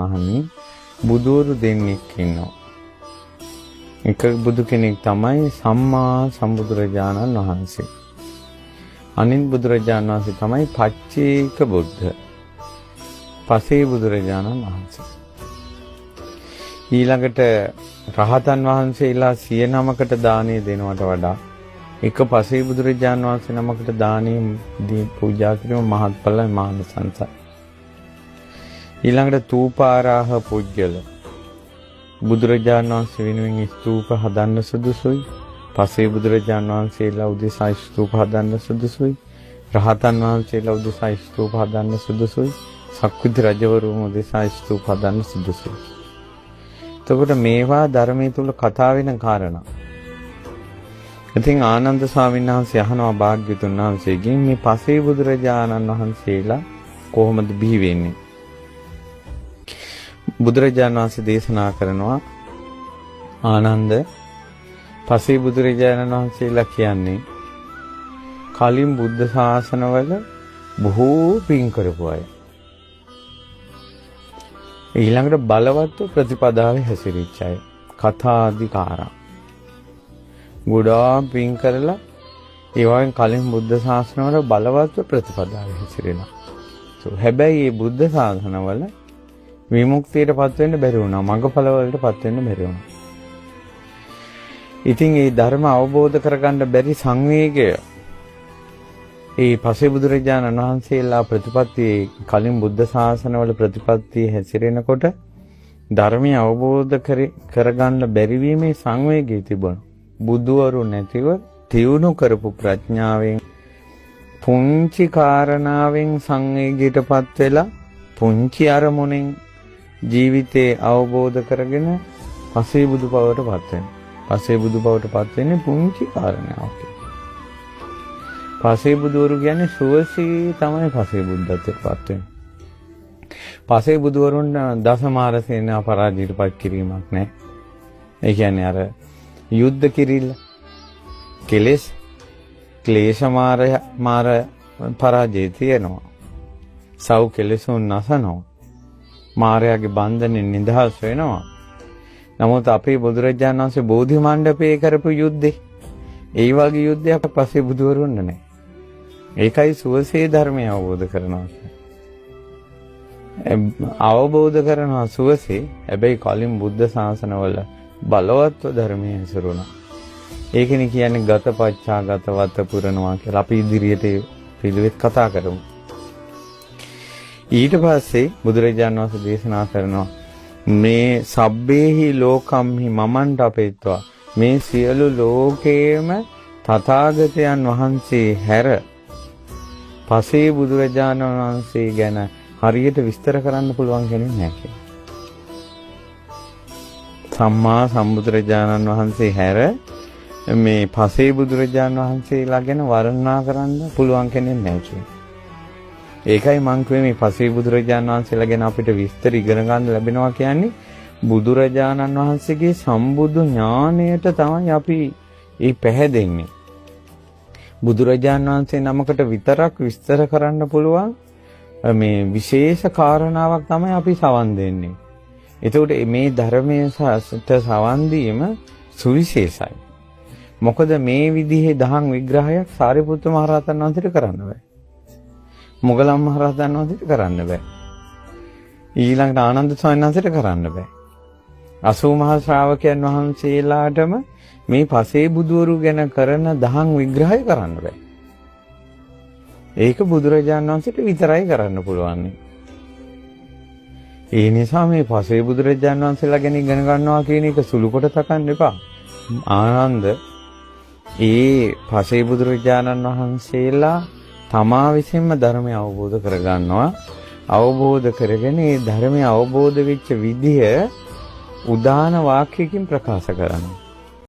මහණනි බුදුවරු දෙන්නෙක් ඉන්නවා. එක බුදු කෙනෙක් තමයි සම්මා සම්බුදුරජාණන් වහන්සේ. අනිත් බුදුරජාණන් වහන්සේ තමයි පච්චේක බුද්ධ. පසේ බුදුරජාණන් වහන්සේ. ඊළඟට රහතන් වහන්සේලා 109කට දානය දෙනවට වඩා එක පසේ බුදුරජාණන් වහන්සේ නමකට දානය පූජා කිරීම මහත්ඵල මානසංසයි. ඊළඟට තූපාරාහ පුජ්‍යල බුදුරජාණන් වහන්සේ වෙනුවෙන් ස්තූප හදන්න සුදුසුයි. පසේ බුදුරජාණන් වහන්සේලා උදෙසා ස්තූප හදන්න සුදුසුයි. රහතන් වහන්සේලා උදෙසා ස්තූප හදන්න සුදුසුයි. සක්විති රජවරුන් උදෙසා ස්තූප හදන්න සුදුසුයි. එතකොට මේවා ධර්මයේ තුල කතා වෙන කාරණා. ඉතින් ආනන්ද ස්වාමීන් වහන්සේ අහනවා භාග්‍යවතුන් වහන්සේගෙන් මේ පසේ බුදුරජාණන් වහන්සේලා කොහොමද බිහි වෙන්නේ? බුදුරජාණන් වහන්සේ දේශනා කරනවා ආනන්ද පසේ බුදුරජාණන් වහන්සේලා කියන්නේ කලින් බුද්ධ ශාසනවල බොහෝ පින් කරපු අය. ඊළඟට බලවත්ව ප්‍රතිපදාවේ හැසිරිච්ච අය. කථාදිකාරා. ගොඩාක් පින් කරලා ඒ වගේ කලින් බුද්ධ ශාසනවල බලවත්ව ප්‍රතිපදාවේ හැසිරෙනවා. හැබැයි මේ බුද්ධ ශාසනවල විමුක්තියටපත් වෙන්න බැරි වුණා. මඟඵල වලටපත් වෙන්න බැරි වුණා. ඉතින් මේ ධර්ම අවබෝධ කරගන්න බැරි සංවේගය ඒ පසේ බුදුරජාණන් වහන්සේලා ප්‍රතිපත්තියේ කලින් බුද්ධ ශාසනවල ප්‍රතිපත්තියේ හැසිරෙනකොට ධර්මය අවබෝධ කරගන්න බැරි වීමේ සංවේගය තිබුණා. බුදුවරු නැතිව තියුණු කරපු ප්‍රඥාවෙන් පුංචි කාරණාවෙන් සංවේගයටපත් වෙලා පුංචි අරමුණෙන් ජීවිතේ අවබෝධ කරගෙන පසේ බුදු බවට පත් වෙනවා. පසේ බුදු බවට පත් වෙන්නේ පුංචි කාරණාවක්. පසේ බුදුවරු කියන්නේ සුවසේ තමයි පසේ බුද්ධත්වයට පත් වෙන්නේ. පසේ බුදුවරුන් දසමාර සේනා පරාජයටපත් කිරීමක් නැහැ. ඒ කියන්නේ අර යුද්ධ කිරිල්ල කෙලෙස් ක්ලේශ මාර පරාජය තියෙනවා. සව් කෙලෙසුන් නැසනවා. මායාවේ බන්ධනෙන් නිදහස් වෙනවා. නමුත් අපේ බුදුරජාණන් වහන්සේ බෝධි මණ්ඩපයේ කරපු යුද්ධේ ඒ වගේ යුද්ධයක් පස්සේ බුදුවරුන් නැහැ. ඒකයි සුවසේ ධර්මය අවබෝධ කරනවා. අවබෝධ කරනවා සුවසේ. හැබැයි කලින් බුද්ධ ශාසනවල බලවත්ව ධර්මයේ හැසිරුණා. ඒකනේ කියන්නේ ගතපච්චා ගතවත පුරනවා කියලා. අපි ඉදිරියට පිළිවෙත් කතා කරමු. ඊට පස්සේ බුදුරජාණන් වහන්සේ දේශනා කරනවා මේ සබ්බේහි ලෝකම්හි මමන්ට අපේත්වා මේ සියලු ලෝකේම තථාගතයන් වහන්සේ හැර පසේ බුදුරජාණන් වහන්සේ ගැන හරියට විස්තර කරන්න පුළුවන් කෙනෙක් නැහැ කියලා. සම්මා සම්බුදුරජාණන් වහන්සේ හැර මේ පසේ බුදුරජාණන් වහන්සේලා ගැන වර්ණනා කරන්න පුළුවන් කෙනෙක් නැහැ කියලා. ඒකයි මං කිව්වේ මේ පසේ බුදුරජාණන් වහන්සේලා ගැන අපිට විස්තර ඉගෙන ගන්න ලැබෙනවා කියන්නේ බුදුරජාණන් වහන්සේගේ සම්බුදු ඥාණයට තමයි අපි මේ පැහැදෙන්නේ. බුදුරජාණන් වහන්සේ නමකට විතරක් විස්තර කරන්න පුළුවන් මේ විශේෂ කාරණාවක් තමයි අපි සවන් දෙන්නේ. එතකොට මේ ධර්මයේ සවන් දීම සුවිශේෂයි. මොකද මේ විදිහේ දහම් විග්‍රහයක් සාරිපුත්ත මහ රහතන් වහන්සේට කරන්න බෑ. මොගලන් මහ රහතන් වහන්සේට කරන්න බෑ. ඊළඟට ආනන්ද ස්වාමීන් වහන්සේට කරන්න බෑ. 80 මහා ශ්‍රාවකයන් වහන්සේලාටම මේ පසේ බුදුවරු ගැන කරන දහම් විග්‍රහය කරන්න බෑ. ඒක බුදුරජාණන් වහන්සේට විතරයි කරන්න පුළුවන්. ඒ නිසා මේ පසේ බුදුරජාණන් වහන්සේලා ගැන ඉගෙන ගන්නවා කියන එක සුළු කොට තකන්න එපා. ආනන්ද ඒ පසේ බුදුරජාණන් වහන්සේලා තමා විසින්ම ධර්මය අවබෝධ කරගන්නවා. අවබෝධ කරගෙන ඒ ධර්මය අවබෝධ වෙච්ච විදිය උදාන වාක්‍යකින් ප්‍රකාශ කරනවා.